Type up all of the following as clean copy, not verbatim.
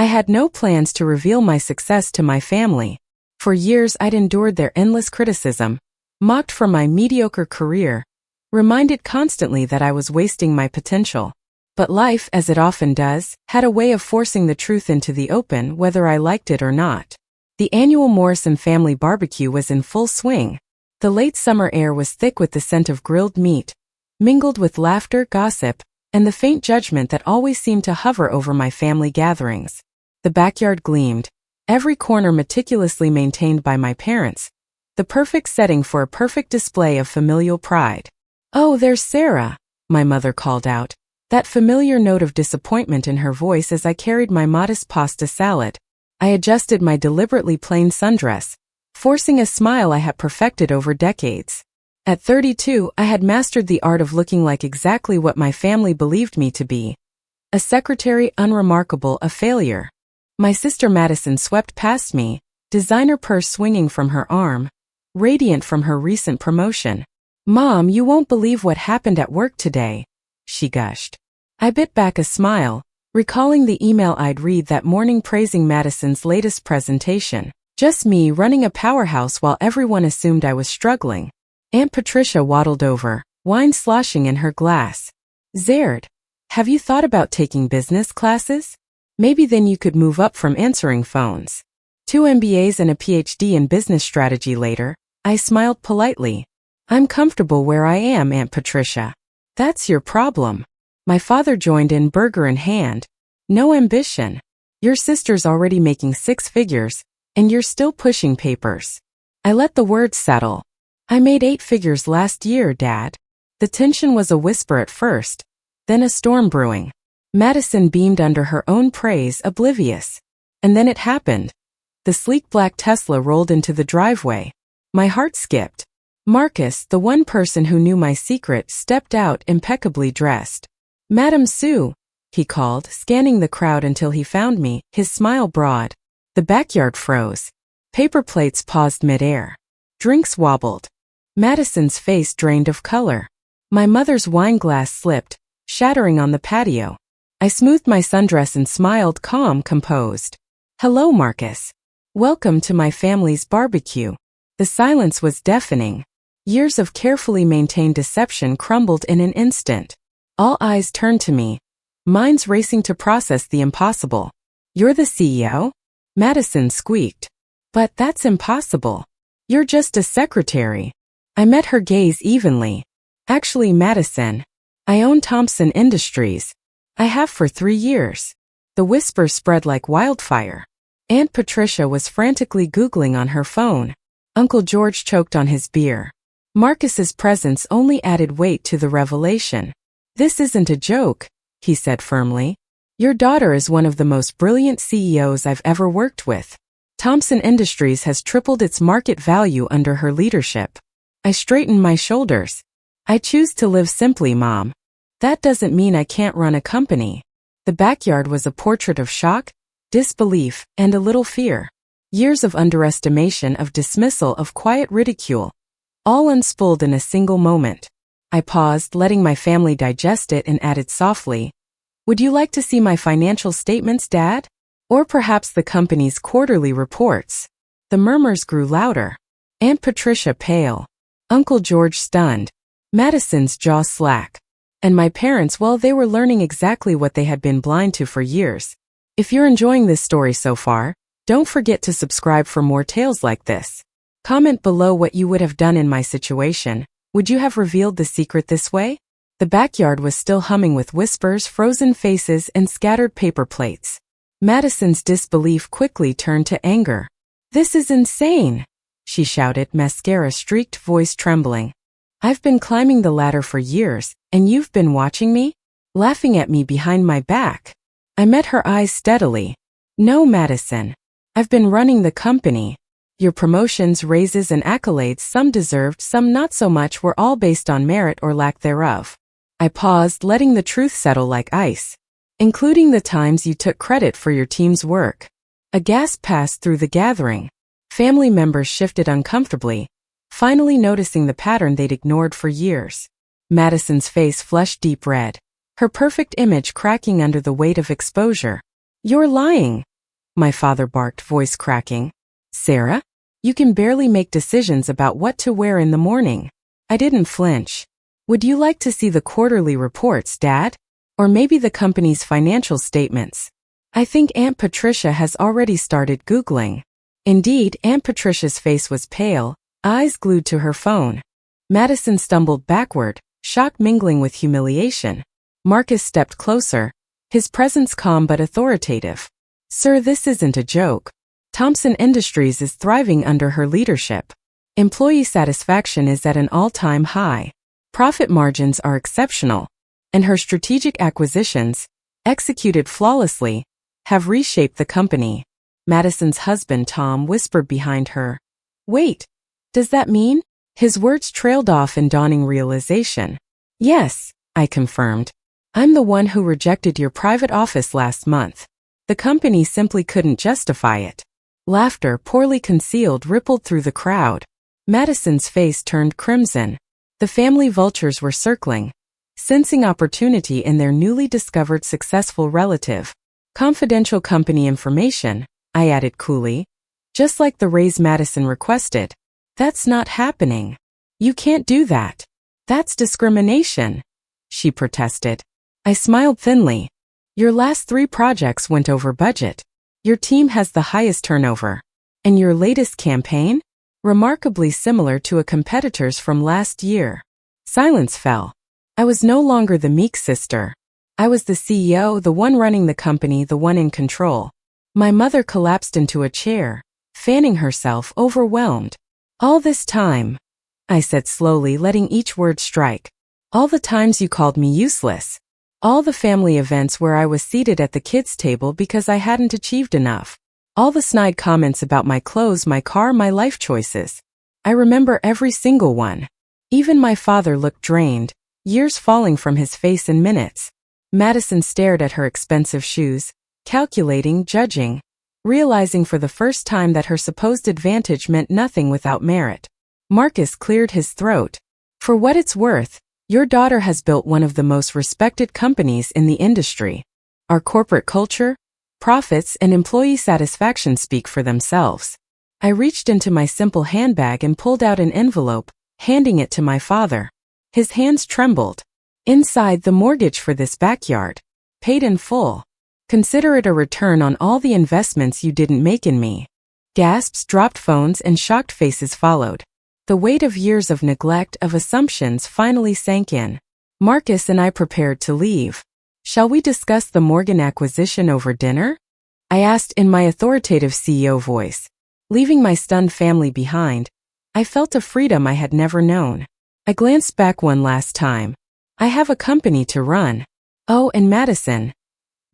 I had no plans to reveal my success to my family. For years I'd endured their endless criticism, mocked for my mediocre career, reminded constantly that I was wasting my potential. But life, as it often does, had a way of forcing the truth into the open whether I liked it or not. The annual Morrison family barbecue was in full swing. The late summer air was thick with the scent of grilled meat, mingled with laughter, gossip, and the faint judgment that always seemed to hover over my family gatherings. The backyard gleamed, every corner meticulously maintained by my parents, the perfect setting for a perfect display of familial pride. "Oh, there's Sarah," my mother called out, that familiar note of disappointment in her voice as I carried my modest pasta salad. I adjusted my deliberately plain sundress, forcing a smile I had perfected over decades. At 32, I had mastered the art of looking like exactly what my family believed me to be. A secretary unremarkable, a failure. My sister Madison swept past me, designer purse swinging from her arm, radiant from her recent promotion. "Mom, you won't believe what happened at work today," she gushed. I bit back a smile, recalling the email I'd read that morning praising Madison's latest presentation. Just me running a powerhouse while everyone assumed I was struggling. Aunt Patricia waddled over, wine sloshing in her glass. "Zared, have you thought about taking business classes? Maybe then you could move up from answering phones." 2 MBAs and a PhD in business strategy later, I smiled politely. "I'm comfortable where I am, Aunt Patricia." "That's your problem." My father joined in, burger in hand. "No ambition. Your sister's already making 6 figures, and you're still pushing papers." I let the words settle. "I made 8 figures last year, Dad." The tension was a whisper at first, then a storm brewing. Madison beamed under her own praise, oblivious. And then it happened. The sleek black Tesla rolled into the driveway. My heart skipped. Marcus, the one person who knew my secret, stepped out, impeccably dressed. "Madam Sue," he called, scanning the crowd until he found me, his smile broad. The backyard froze. Paper plates paused midair. Drinks wobbled. Madison's face drained of color. My mother's wine glass slipped, shattering on the patio. I smoothed my sundress and smiled, calm, composed. "Hello, Marcus. Welcome to my family's barbecue." The silence was deafening. Years of carefully maintained deception crumbled in an instant. All eyes turned to me, minds racing to process the impossible. "You're the CEO?" Madison squeaked. "But that's impossible. You're just a secretary." I met her gaze evenly. "Actually, Madison, I own Thompson Industries. I have for 3 years." The whisper spread like wildfire. Aunt Patricia was frantically Googling on her phone. Uncle George choked on his beer. Marcus's presence only added weight to the revelation. "This isn't a joke," he said firmly. "Your daughter is one of the most brilliant CEOs I've ever worked with. Thompson Industries has tripled its market value under her leadership." I straightened my shoulders. "I choose to live simply, Mom. That doesn't mean I can't run a company." The backyard was a portrait of shock, disbelief, and a little fear. Years of underestimation, of dismissal, of quiet ridicule, all unspooled in a single moment. I paused, letting my family digest it, and added softly, "Would you like to see my financial statements, Dad? Or perhaps the company's quarterly reports?" The murmurs grew louder. Aunt Patricia pale. Uncle George stunned. Madison's jaw slack. And my parents, well, they were learning exactly what they had been blind to for years. If you're enjoying this story so far, don't forget to subscribe for more tales like this. Comment below what you would have done in my situation. Would you have revealed the secret this way? The backyard was still humming with whispers, frozen faces, and scattered paper plates. Madison's disbelief quickly turned to anger. "This is insane," she shouted, mascara-streaked voice trembling. "I've been climbing the ladder for years, and you've been watching me? Laughing at me behind my back." I met her eyes steadily. "No, Madison. I've been running the company. Your promotions, raises, and accolades, some deserved, some not so much, were all based on merit or lack thereof." I paused, letting the truth settle like ice. "Including the times you took credit for your team's work." A gasp passed through the gathering. Family members shifted uncomfortably, finally noticing the pattern they'd ignored for years. Madison's face flushed deep red, her perfect image cracking under the weight of exposure. "You're lying," my father barked, voice cracking. Sarah? You can barely make decisions about what to wear in the morning. I didn't flinch. Would you like to see the quarterly reports, Dad? Or maybe the company's financial statements? I think Aunt Patricia has already started Googling. Indeed, Aunt Patricia's face was pale, eyes glued to her phone. Madison stumbled backward, shock mingling with humiliation. Marcus stepped closer, his presence calm but authoritative. Sir, this isn't a joke. Thompson Industries is thriving under her leadership. Employee satisfaction is at an all-time high. Profit margins are exceptional. And her strategic acquisitions, executed flawlessly, have reshaped the company. Madison's husband Tom whispered behind her. Wait, does that mean? His words trailed off in dawning realization. Yes, I confirmed. I'm the one who rejected your private office last month. The company simply couldn't justify it. Laughter, poorly concealed, rippled through the crowd. Madison's face turned crimson. The family vultures were circling, sensing opportunity in their newly discovered successful relative. Confidential company information, I added coolly, just like the raise Madison requested. That's not happening. You can't do that. That's discrimination, she protested. I smiled thinly. Your last 3 projects went over budget. Your team has the highest turnover. And your latest campaign? Remarkably similar to a competitor's from last year. Silence fell. I was no longer the meek sister. I was the CEO, the one running the company, the one in control. My mother collapsed into a chair, fanning herself, overwhelmed. All this time, I said slowly, letting each word strike. All the times you called me useless. All the family events where I was seated at the kids' table because I hadn't achieved enough. All the snide comments about my clothes, my car, my life choices. I remember every single one. Even my father looked drained, years falling from his face in minutes. Madison stared at her expensive shoes, calculating, judging, realizing for the first time that her supposed advantage meant nothing without merit. Marcus cleared his throat. For what it's worth, your daughter has built one of the most respected companies in the industry. Our corporate culture, profits, and employee satisfaction speak for themselves. I reached into my simple handbag and pulled out an envelope, handing it to my father. His hands trembled. Inside, the mortgage for this backyard, paid in full. Consider it a return on all the investments you didn't make in me. Gasps, dropped phones, and shocked faces followed. The weight of years of neglect, of assumptions, finally sank in. Marcus and I prepared to leave. Shall we discuss the Morgan acquisition over dinner? I asked in my authoritative CEO voice. Leaving my stunned family behind, I felt a freedom I had never known. I glanced back one last time. I have a company to run. Oh, and Madison,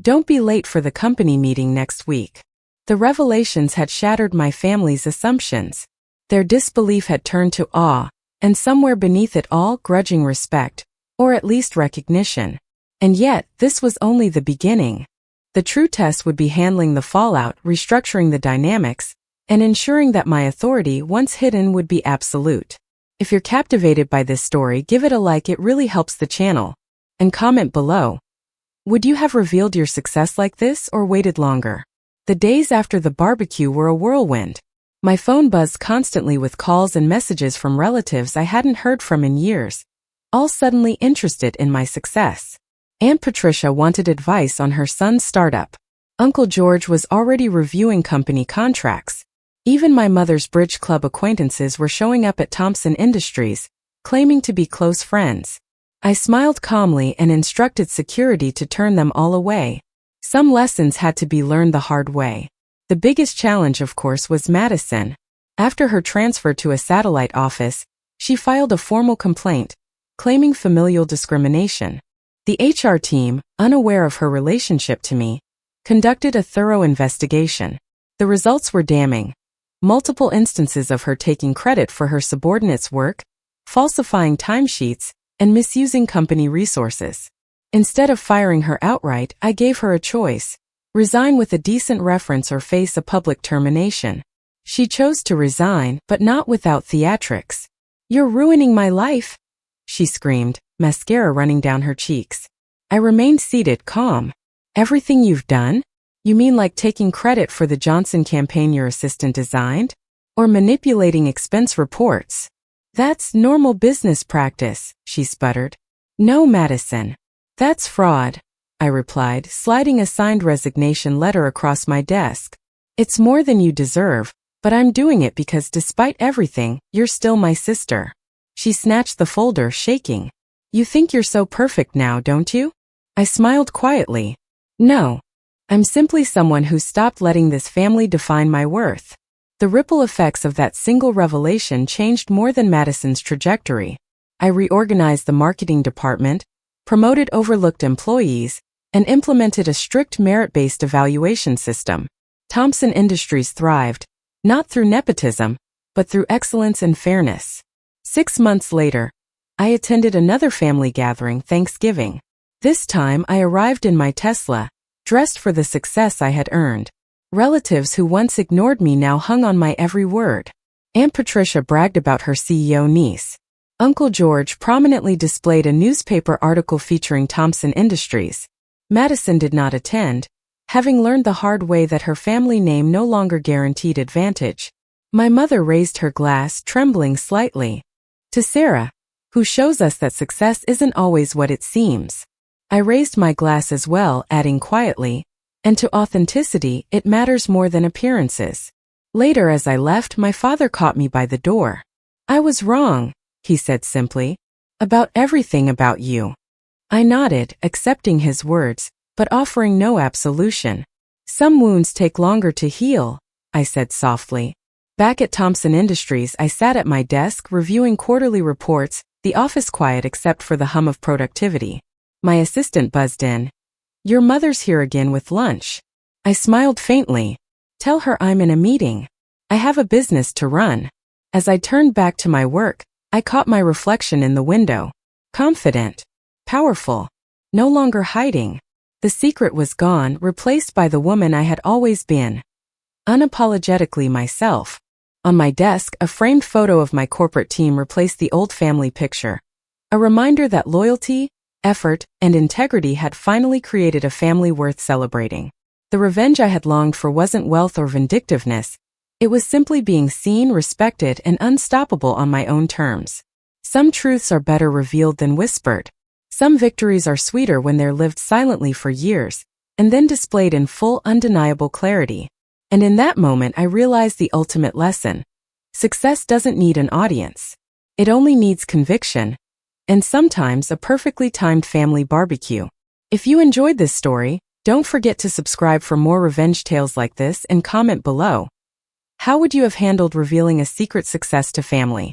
don't be late for the company meeting next week. The revelations had shattered my family's assumptions. Their disbelief had turned to awe, and somewhere beneath it all, grudging respect, or at least recognition. And yet, this was only the beginning. The true test would be handling the fallout, restructuring the dynamics, and ensuring that my authority, once hidden, would be absolute. If you're captivated by this story, give it a like, it really helps the channel. And comment below. Would you have revealed your success like this or waited longer? The days after the barbecue were a whirlwind. My phone buzzed constantly with calls and messages from relatives I hadn't heard from in years, all suddenly interested in my success. Aunt Patricia wanted advice on her son's startup. Uncle George was already reviewing company contracts. Even my mother's bridge club acquaintances were showing up at Thompson Industries, claiming to be close friends. I smiled calmly and instructed security to turn them all away. Some lessons had to be learned the hard way. The biggest challenge, of course, was Madison. After her transfer to a satellite office, she filed a formal complaint, claiming familial discrimination. The HR team, unaware of her relationship to me, conducted a thorough investigation. The results were damning. Multiple instances of her taking credit for her subordinates' work, falsifying timesheets, and misusing company resources. Instead of firing her outright, I gave her a choice. Resign with a decent reference or face a public termination. She chose to resign, but not without theatrics. You're ruining my life, she screamed, mascara running down her cheeks. I remained seated, calm. Everything you've done? You mean like taking credit for the Johnson campaign your assistant designed? Or manipulating expense reports? That's normal business practice, she sputtered. No, Madison. That's fraud, I replied, sliding a signed resignation letter across my desk. It's more than you deserve, but I'm doing it because despite everything, you're still my sister. She snatched the folder, shaking. You think you're so perfect now, don't you? I smiled quietly. No. I'm simply someone who stopped letting this family define my worth. The ripple effects of that single revelation changed more than Madison's trajectory. I reorganized the marketing department, promoted overlooked employees, and implemented a strict merit-based evaluation system. Thompson Industries thrived, not through nepotism, but through excellence and fairness. 6 months later, I attended another family gathering, Thanksgiving. This time I arrived in my Tesla, dressed for the success I had earned. Relatives who once ignored me now hung on my every word. Aunt Patricia bragged about her CEO niece. Uncle George prominently displayed a newspaper article featuring Thompson Industries. Madison did not attend, having learned the hard way that her family name no longer guaranteed advantage. My mother raised her glass, trembling slightly. To Sarah, who shows us that success isn't always what it seems. I raised my glass as well, adding quietly, and to authenticity, it matters more than appearances. Later as I left, my father caught me by the door. I was wrong, he said simply, about everything about you. I nodded, accepting his words, but offering no absolution. Some wounds take longer to heal, I said softly. Back at Thompson Industries, I sat at my desk reviewing quarterly reports, the office quiet except for the hum of productivity. My assistant buzzed in. Your mother's here again with lunch. I smiled faintly. Tell her I'm in a meeting. I have a business to run. As I turned back to my work, I caught my reflection in the window. Confident. Powerful. No longer hiding. The secret was gone, replaced by the woman I had always been. Unapologetically myself. On my desk, a framed photo of my corporate team replaced the old family picture. A reminder that loyalty, effort, and integrity had finally created a family worth celebrating. The revenge I had longed for wasn't wealth or vindictiveness. It was simply being seen, respected, and unstoppable on my own terms. Some truths are better revealed than whispered. Some victories are sweeter when they're lived silently for years, and then displayed in full, undeniable clarity. And in that moment I realized the ultimate lesson. Success doesn't need an audience. It only needs conviction. And sometimes a perfectly timed family barbecue. If you enjoyed this story, don't forget to subscribe for more revenge tales like this and comment below. How would you have handled revealing a secret success to family?